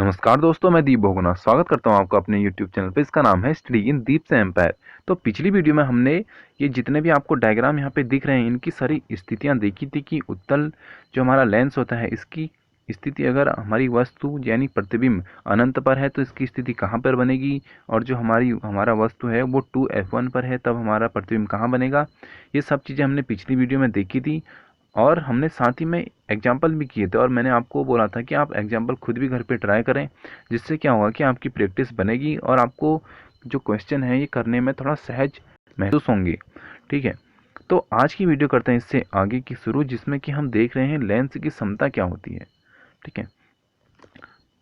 नमस्कार दोस्तों, मैं दीप बहुगुणा स्वागत करता हूं आपका अपने YouTube चैनल पे। इसका नाम है स्टडी इन दीप से एम्पायर। तो पिछली वीडियो में हमने ये जितने भी आपको डायग्राम यहाँ पे दिख रहे हैं, इनकी सारी स्थितियाँ देखी थी कि उत्तल जो हमारा लेंस होता है, इसकी स्थिति अगर हमारी वस्तु यानी प्रतिबिंब अनंत पर है तो इसकी स्थिति कहाँ पर बनेगी, और जो हमारा वस्तु है वो 2f1 पर है तब हमारा प्रतिबिंब कहाँ बनेगा। ये सब चीज़ें हमने पिछली वीडियो में देखी थी और हमने साथ ही में एग्जाम्पल भी किए थे, और मैंने आपको बोला था कि आप एग्जाम्पल खुद भी घर पे ट्राई करें, जिससे क्या होगा कि आपकी प्रैक्टिस बनेगी और आपको जो क्वेश्चन है ये करने में थोड़ा सहज महसूस होंगे। ठीक है, तो आज की वीडियो करते हैं इससे आगे की शुरू, जिसमें कि हम देख रहे हैं लेंस की क्षमता क्या होती है। ठीक है,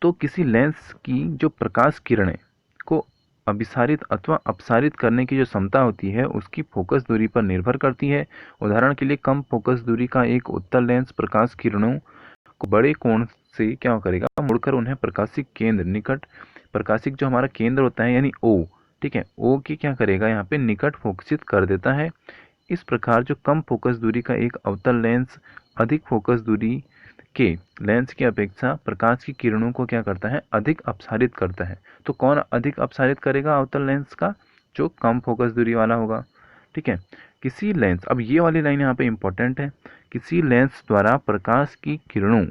तो किसी लेंस की जो प्रकाश किरणें को अभिसारित अथवा अपसारित करने की जो क्षमता होती है उसकी फोकस दूरी पर निर्भर करती है। उदाहरण के लिए कम फोकस दूरी का एक उत्तल लेंस प्रकाश किरणों को बड़े कोण से क्या करेगा, मुड़कर उन्हें प्रकाशिक केंद्र निकट, प्रकाशिक जो हमारा केंद्र होता है यानी ओ, ठीक है, ओ की क्या करेगा यहाँ पे निकट फोकसित कर देता है। इस प्रकार जो कम फोकस दूरी का एक अवतल लेंस अधिक फोकस दूरी के लेंस की अपेक्षा प्रकाश की किरणों को क्या करता है, अधिक अपसारित करता है। तो कौन अधिक अपसारित करेगा अवतल लेंस का, जो कम फोकस दूरी वाला होगा। ठीक है, किसी लेंस, अब ये वाली लाइन यहाँ पे इंपॉर्टेंट है, किसी लेंस द्वारा प्रकाश की किरणों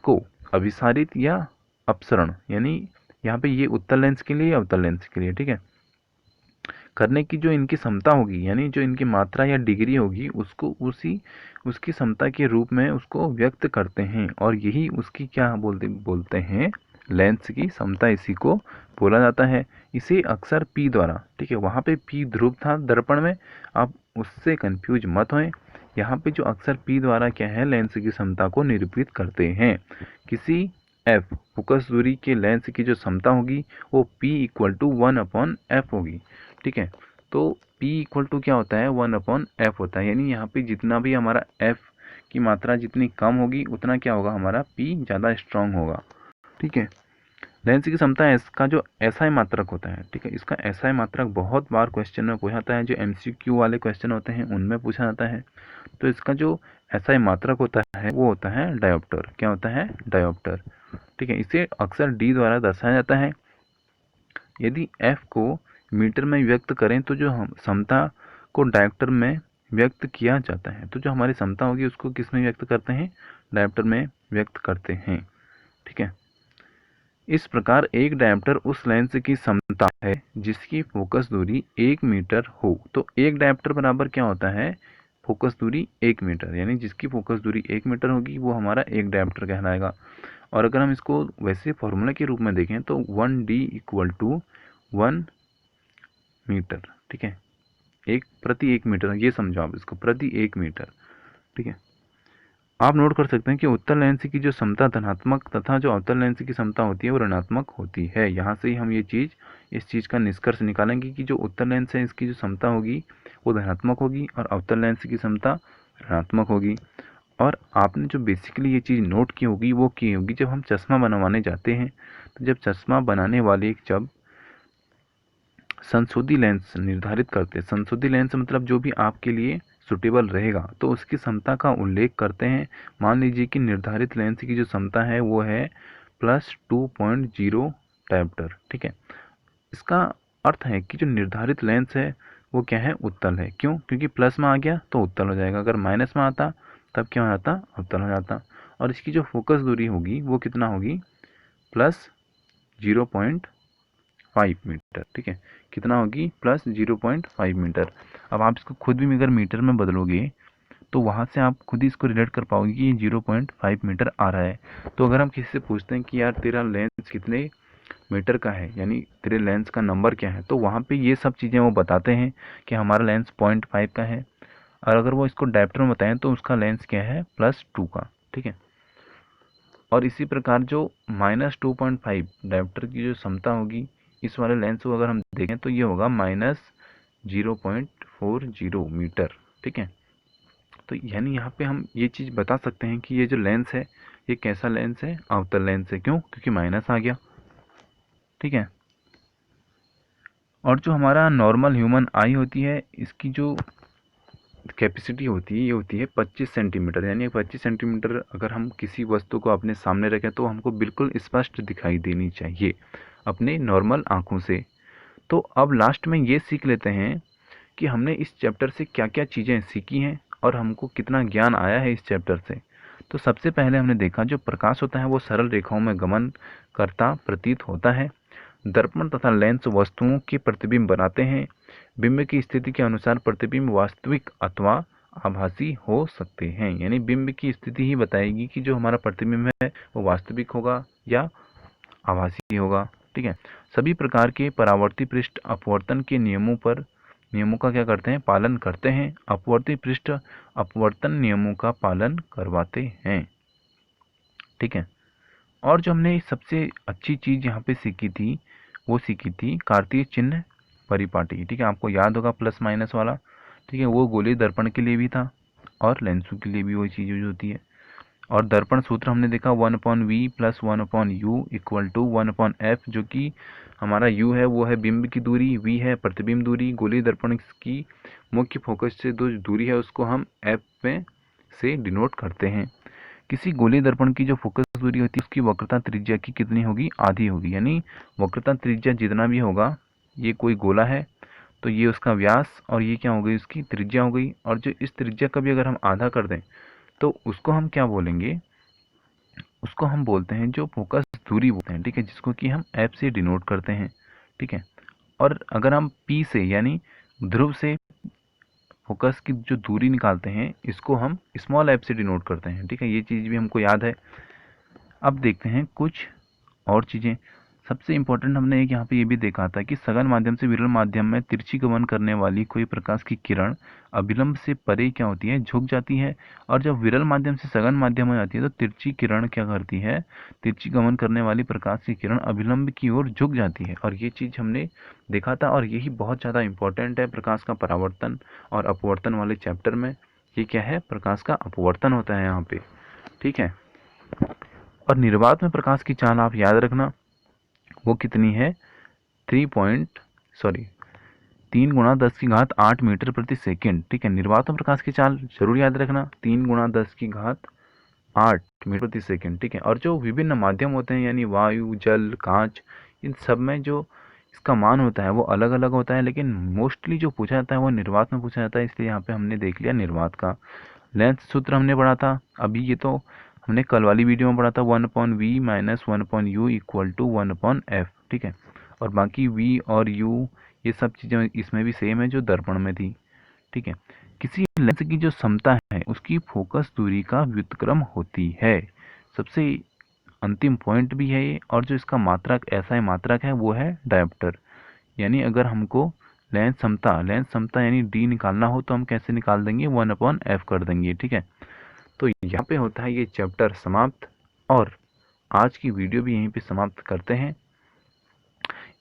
को अभिसारित या अपसरण, यानी यहाँ पे ये उत्तल लेंस के लिए या अवतल लेंस के लिए, ठीक है, करने की जो इनकी क्षमता होगी, यानी जो इनकी मात्रा या डिग्री होगी, उसको उसकी क्षमता के रूप में उसको व्यक्त करते हैं, और यही उसकी क्या बोलते हैं, लेंस की क्षमता, इसी को बोला जाता है। इसे अक्सर पी द्वारा, ठीक है, वहाँ पे पी ध्रुव था दर्पण में, आप उससे कंफ्यूज मत होएं। यहाँ पे जो अक्सर पी द्वारा क्या है, लेंस की क्षमता को निरूपित करते हैं। किसी एफ फोकस दूरी के लेंस की जो क्षमता होगी वो P इक्वल टू 1/f होगी। ठीक है, तो P इक्वल टू क्या होता है, 1/f होता है, यानी यहाँ पे जितना भी हमारा f की मात्रा जितनी कम होगी उतना क्या होगा, हमारा P ज़्यादा स्ट्रांग होगा। ठीक है, लेंस की क्षमता है, इसका जो एसआई मात्रक होता है, ठीक है, इसका एसआई मात्रक बहुत बार क्वेश्चन में पूछा जाता है, जो एमसीक्यू वाले क्वेश्चन होते हैं उनमें पूछा जाता है। तो इसका जो एसआई मात्रक होता है वो होता है डायोप्टर। क्या होता है, डायोप्टर। ठीक है, इसे अक्सर डी द्वारा दर्शाया जाता है। यदि एफ को मीटर में व्यक्त करें तो जो हम क्षमता को डायोप्टर में व्यक्त किया जाता है, तो जो हमारी क्षमता होगी उसको किस में व्यक्त करते हैं, डायोप्टर में व्यक्त करते हैं। ठीक है, इस प्रकार एक डायोप्टर उस लेंस की क्षमता है जिसकी फोकस दूरी 1 मीटर हो। तो एक डायोप्टर बराबर क्या होता है, फोकस दूरी 1 मीटर, यानी जिसकी फोकस दूरी 1 मीटर होगी वो हमारा एक डायोप्टर कहलाएगा। और अगर हम इसको वैसे फॉर्मूला के रूप में देखें तो 1D इक्वल टू 1 मीटर। ठीक है, एक प्रति 1 मीटर, ये समझो आप इसको, प्रति 1 मीटर। ठीक है, आप नोट कर सकते हैं कि उत्तल लेंस की जो क्षमता धनात्मक तथा जो अवतल लेंस की क्षमता होती है वो ऋणात्मक होती है। यहाँ से ही हम इस चीज़ का निष्कर्ष निकालेंगे कि जो उत्तल लेंस है इसकी जो क्षमता होगी वो धनात्मक होगी और अवतल लेंस की क्षमता ऋणात्मक होगी। और आपने जो बेसिकली ये चीज़ नोट की होगी वो की होगी, जब हम चश्मा बनवाने जाते हैं तो जब चश्मा बनाने वाले जब संशोधित लेंस निर्धारित करते हैं, संशोधित लेंस मतलब जो भी आपके लिए सुटेबल रहेगा, तो उसकी क्षमता का उल्लेख करते हैं। मान लीजिए कि निर्धारित लेंस की जो क्षमता है वो है +2.0 डायोप्टर। ठीक है, इसका अर्थ है कि जो निर्धारित लेंस है वो क्या है, उत्तल है। क्यों, क्योंकि प्लस में आ गया तो उत्तल हो जाएगा, अगर माइनस में आता तब क्या हो जाता, अवतल हो जाता। और इसकी जो फोकस दूरी होगी वो कितना होगी, +0.5 मीटर। ठीक है, कितना होगी, +0.5 मीटर। अब आप इसको खुद भी अगर मीटर में बदलोगे तो वहाँ से आप खुद ही इसको रिलेट कर पाओगे कि ये 0.5 मीटर आ रहा है। तो अगर हम किसी से पूछते हैं कि यार तेरा लेंस कितने मीटर का है, यानी तेरे लेंस का नंबर क्या है, तो वहाँ पे ये सब चीज़ें वो बताते हैं कि हमारा लेंस 0.5 का है। और अगर वो इसको डायप्टर में बताएं तो उसका लेंस क्या है, +2 का। ठीक है, और इसी प्रकार जो -2.5 डायोप्टर की जो क्षमता होगी इस वाले लेंस को अगर हम देखें तो ये होगा -0.40 मीटर। ठीक है, तो यानी यहाँ पे हम ये चीज़ बता सकते हैं कि ये जो लेंस है ये कैसा लेंस है, अवतल लेंस है। क्यों, क्योंकि माइनस आ गया। ठीक है, और जो हमारा नॉर्मल ह्यूमन आई होती है इसकी जो कैपेसिटी होती है ये होती है 25 सेंटीमीटर, यानी 25 सेंटीमीटर अगर हम किसी वस्तु को अपने सामने रखें तो हमको बिल्कुल स्पष्ट दिखाई देनी चाहिए अपने नॉर्मल आँखों से। तो अब लास्ट में ये सीख लेते हैं कि हमने इस चैप्टर से क्या क्या चीज़ें सीखी हैं और हमको कितना ज्ञान आया है इस चैप्टर से। तो सबसे पहले हमने देखा जो प्रकाश होता है वो सरल रेखाओं में गमन करता प्रतीत होता है। दर्पण तथा लेंस वस्तुओं के प्रतिबिंब बनाते हैं। बिंब की स्थिति के अनुसार प्रतिबिंब वास्तविक अथवा आभासी हो सकते हैं, यानी बिंब की स्थिति ही बताएगी कि जो हमारा प्रतिबिंब है वो वास्तविक होगा या आभासी होगा। ठीक है। सभी प्रकार के परावर्ती पृष्ठ अपवर्तन के नियमों का क्या करते हैं, पालन करते हैं। अपवर्ती पृष्ठ अपवर्तन नियमों का पालन करवाते हैं। ठीक है। और जो हमने सबसे अच्छी चीज़ यहाँ पे सीखी थी वो सीखी थी कार्तीय चिन्ह परिपाटी। ठीक है, आपको याद होगा प्लस माइनस वाला। ठीक है, वो गोलीय दर्पण के लिए भी था और लेंसों के लिए भी वही चीज़ यूज होती है। और दर्पण सूत्र हमने देखा 1/v plus 1/u equal to 1/f, जो कि हमारा u है वो है बिंब की दूरी, v है प्रतिबिंब दूरी। गोलीय दर्पण की मुख्य फोकस से जो दूरी है उसको हम f में से डिनोट करते हैं। किसी गोलीय दर्पण की जो फोकस दूरी होती है उसकी वक्रता त्रिज्या की कितनी होगी, आधी होगी। यानी वक्रता त्रिज्या जितना भी होगा, ये कोई गोला है तो ये उसका व्यास और ये क्या हो गई, उसकी त्रिज्या हो गई। और जो इस त्रिज्या का भी अगर हम आधा कर दें तो उसको हम क्या बोलेंगे, उसको हम बोलते हैं जो फोकस दूरी बोलते हैं। ठीक है, जिसको कि हम एफ से डिनोट करते हैं। ठीक है। और अगर हम पी से यानी ध्रुव से फोकस की जो दूरी निकालते हैं इसको हम स्मॉल एफ से डिनोट करते हैं। ठीक है, ये चीज़ भी हमको याद है। अब देखते हैं कुछ और चीज़ें। सबसे इम्पोर्टेंट हमने एक यहाँ पे ये भी देखा था कि सघन माध्यम से विरल माध्यम में तिरछी गमन करने वाली कोई प्रकाश की किरण अभिलंब से परे क्या होती है, झुक जाती है। और जब विरल माध्यम से सघन माध्यम में जाती है तो तिरछी किरण क्या करती है, तिरछी गमन करने वाली प्रकाश की किरण अभिलंब की ओर झुक जाती है। और ये चीज़ हमने देखा था और यही बहुत ज़्यादा इंपॉर्टेंट है प्रकाश का परावर्तन और अपवर्तन वाले चैप्टर में। ये क्या है, प्रकाश का अपवर्तन होता है यहाँ पे। ठीक है। और निर्वात में प्रकाश की चाल आप याद रखना वो कितनी है, 3 × 10⁸ मीटर प्रति सेकेंड। ठीक है, निर्वात में प्रकाश की चाल जरूर याद रखना 3 × 10⁸ मीटर प्रति सेकेंड। ठीक है। और जो विभिन्न माध्यम होते हैं यानी वायु, जल, कांच, इन सब में जो इसका मान होता है वो अलग अलग होता है, लेकिन मोस्टली जो पूछा जाता है वो निर्वात में पूछा जाता है, इसलिए यहाँ पे हमने देख लिया निर्वात का। लेंस सूत्र हमने पढ़ा था, अभी ये तो हमने कल वाली वीडियो में पढ़ा था 1/v minus 1/u equal to 1/f। ठीक है। और बाकी v और u ये सब चीज़ें इसमें भी सेम है जो दर्पण में थी। ठीक है। किसी लेंस की जो समता है उसकी फोकस दूरी का व्युत्क्रम होती है। सबसे अंतिम पॉइंट भी है ये। और जो इसका मात्रक ऐसा है मात्रक है वो है डायोप्टर। यानी अगर हमको लेंस समता यानी d निकालना हो तो हम कैसे निकाल देंगे, 1/f कर देंगे। ठीक है। तो यहाँ पे होता है ये चैप्टर समाप्त और आज की वीडियो भी यहीं पे समाप्त करते हैं।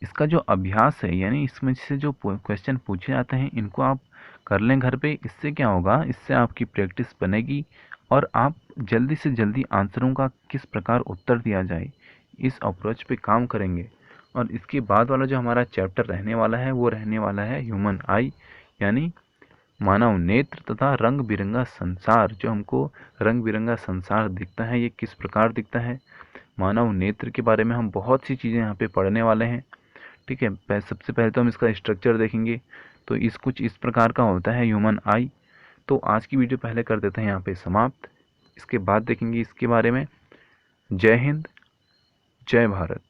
इसका जो अभ्यास है यानी इसमें से जो क्वेश्चन पूछे जाते हैं इनको आप कर लें घर पे। इससे क्या होगा, इससे आपकी प्रैक्टिस बनेगी और आप जल्दी से जल्दी आंसरों का किस प्रकार उत्तर दिया जाए इस अप्रोच पे काम करेंगे। और इसके बाद वाला जो हमारा चैप्टर रहने वाला है वो रहने वाला है ह्यूमन आई, यानी मानव नेत्र तथा रंग बिरंगा संसार। जो हमको रंग बिरंगा संसार दिखता है ये किस प्रकार दिखता है, मानव नेत्र के बारे में हम बहुत सी चीज़ें यहाँ पे पढ़ने वाले हैं। ठीक है। सबसे पहले तो हम इसका स्ट्रक्चर देखेंगे, तो कुछ इस प्रकार का होता है ह्यूमन आई। तो आज की वीडियो पहले कर देते हैं यहाँ पे समाप्त, इसके बाद देखेंगे इसके बारे में। जय हिंद, जय भारत।